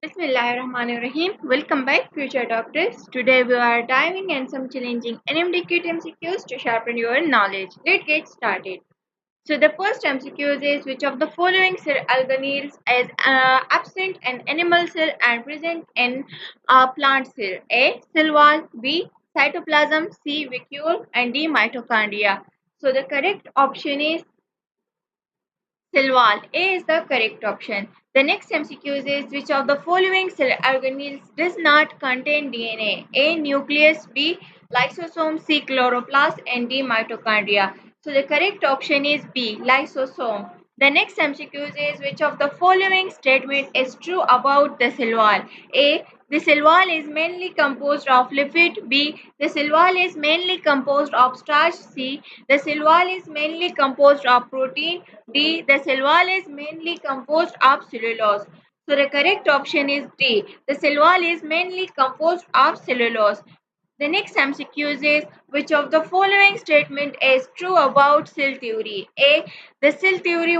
Bismillahirrahmanirrahim. Welcome back, future doctors. Today we are diving in some challenging MDCat MCQs to sharpen your knowledge. Let's get started. So the first MCQ is which of the following cell organelles is absent in animal cell and present in plant cell? A. Cell wall. B. Cytoplasm. C. Vacuole. And D. Mitochondria. So the correct option is Silval. A is the correct option. The next MCQ is which of the following cell organelles does not contain DNA? A. Nucleus. B. Lysosome. C. Chloroplast. And D. Mitochondria. So the correct option is B. Lysosome. The next MCQ is which of the following statement is true about the cell wall? A. The cell wall is mainly composed of lipid. B. The cell wall is mainly composed of starch. C. The cell wall is mainly composed of protein. D. The cell wall is mainly composed of cellulose. So the correct option is D. The cell wall is mainly composed of cellulose. The next MCQ is which of the following statement is true about cell theory? A. The cell theory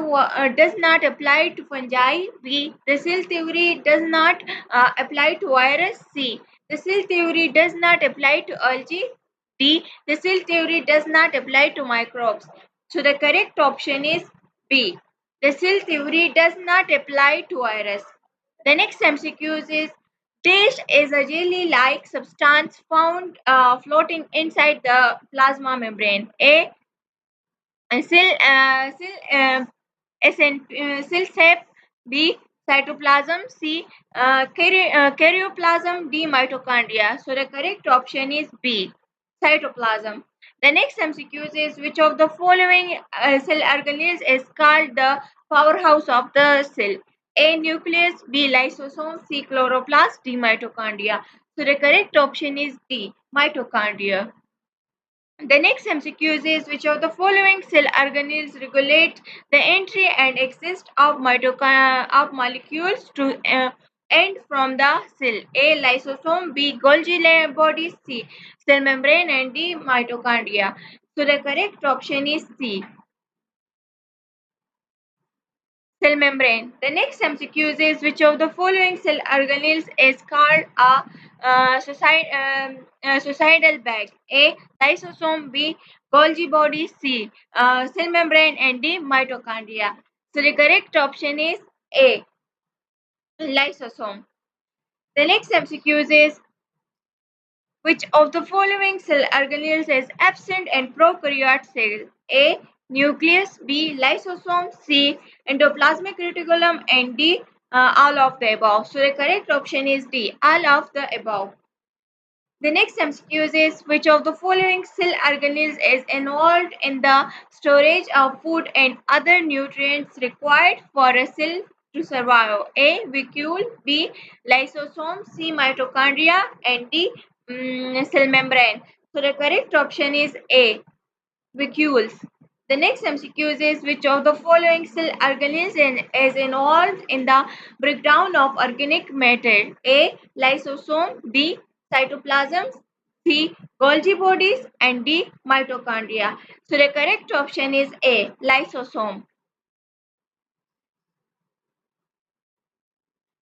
does not apply to fungi. B. The cell theory does not apply to virus. C. The cell theory does not apply to algae. D. The cell theory does not apply to microbes. So the correct option is B. The cell theory does not apply to virus. The next MCQ is Dash is a jelly-like substance found floating inside the plasma membrane. A. Cell shape. B. Cytoplasm. C. Karyoplasm. D. Mitochondria. So the correct option is B. Cytoplasm. The next MCQ is which of the following cell organelles is called the powerhouse of the cell? A. Nucleus. B. Lysosome. C. Chloroplast. D. Mitochondria. So the correct option is D. Mitochondria. The next MCQ is which of the following cell organelles regulate the entry and exit of molecules to end from the cell? A. Lysosome. B. Golgi body. C. Cell membrane. And D. Mitochondria. So the correct option is C. Cell membrane. The next MCQ is which of the following cell organelles is called a suicidal bag? A. Lysosome. B. Golgi body. C. Cell membrane. And D. Mitochondria. So the correct option is A. Lysosome. The next MCQ is which of the following cell organelles is absent in prokaryote cells? A. Nucleus. B. Lysosome. C. Endoplasmic reticulum. And D. All of the above. So the correct option is D. All of the above. The next MCQ is which of the following cell organelles is involved in the storage of food and other nutrients required for a cell to survive? A. Vacuole. B. Lysosome. C. Mitochondria. And D. Cell membrane. So the correct option is A. Vacuoles. The next MCQ is which of the following cell organelles is involved in the breakdown of organic matter? A. Lysosome. B. Cytoplasm. C. Golgi bodies. And D. Mitochondria. So the correct option is A. Lysosome.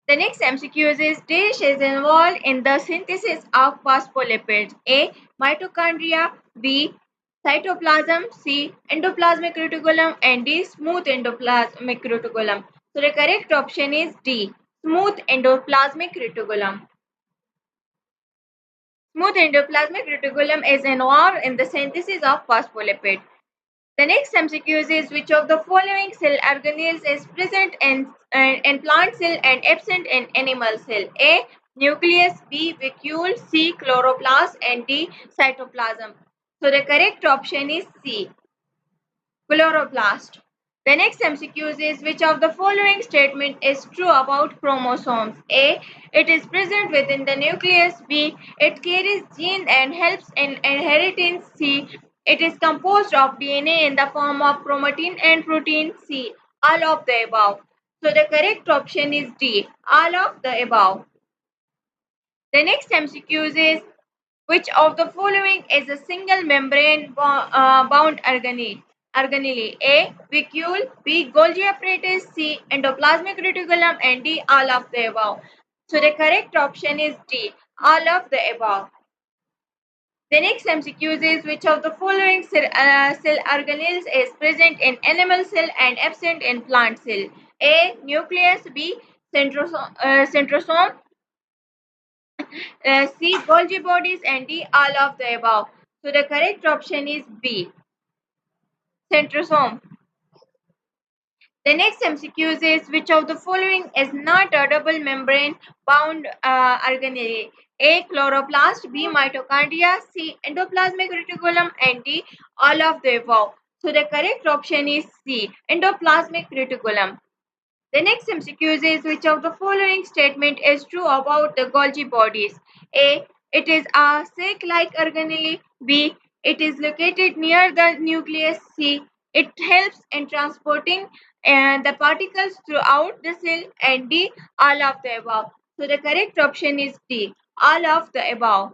The next MCQ is Dash is involved in the synthesis of phospholipids. A. Mitochondria. B. Cytoplasm. C. Endoplasmic reticulum. And D. Smooth endoplasmic reticulum. So the correct option is D. Smooth endoplasmic reticulum. Smooth endoplasmic reticulum is involved in the synthesis of phospholipid. The next MCQ is which of the following cell organelles is present in plant cell and absent in animal cell? A. Nucleus. B. Vacuole. C. Chloroplast. And D. Cytoplasm. So the correct option is C. Chloroplast. The next MCQ is which of the following statement is true about chromosomes? A. It is present within the nucleus. B. It carries genes and helps in inheritance. C. It is composed of DNA in the form of chromatin and protein. C. All of the above. So the correct option is D. All of the above. The next MCQ is which of the following is a single membrane bound organelle? A. Vacuole. B. Golgi apparatus. C. Endoplasmic reticulum. And D. All of the above. So the correct option is D, all of the above. The next MCQ is which of the following cell organelles is present in animal cell and absent in plant cell? A. Nucleus. B. Centrosome. C. Golgi bodies. And D. All of the above. So the correct option is B. Centrosome. The next MCQ is which of the following is not a double membrane bound organelle? A. Chloroplast. B. Mitochondria. C. Endoplasmic reticulum. And D. All of the above. So the correct option is C. Endoplasmic reticulum. The next MCQ is which of the following statement is true about the Golgi bodies? A. It is a sac-like organelle. B. It is located near the nucleus. C. It helps in transporting the particles throughout the cell. And D. All of the above. So the correct option is D. All of the above.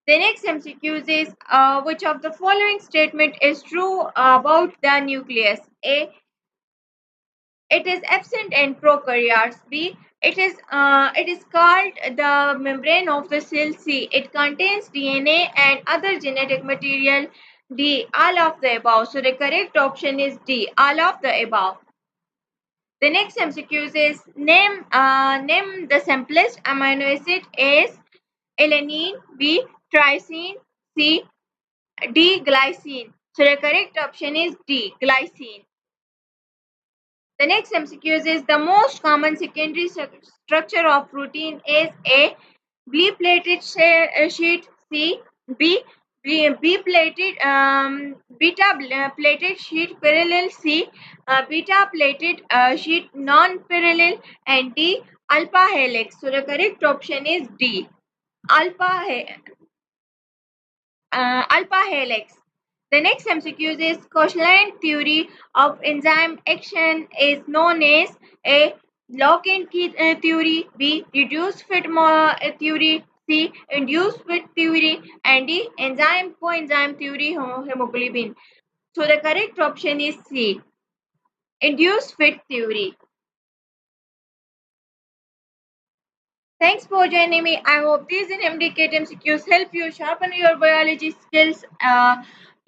The next MCQ is which of the following statement is true about the nucleus? A. It is absent in prokaryotes. B. It is called the membrane of the cell. C. It contains DNA and other genetic material. D. All of the above. So the correct option is D. All of the above. The next MCQ is name the simplest amino acid. A. Alanine. B. Trypsin. C. D. Glycine. So the correct option is D. Glycine. The next MCQ is the most common secondary structure of protein is A. B-plated sheet. C. B. B-plated beta-plated sheet parallel. C. Beta-plated sheet non-parallel. And D. Alpha helix. So the correct option is D. Alpha Alpha helix. The next MCQ is Koshland theory of enzyme action is known as A. Lock and key theory. B. Reduced fit theory. C. Induced fit theory. And D. Enzyme coenzyme theory hemoglobin. So the correct option is C. Induced fit theory. Thanks for joining me. I hope these MDCat MCQs help you sharpen your biology skills.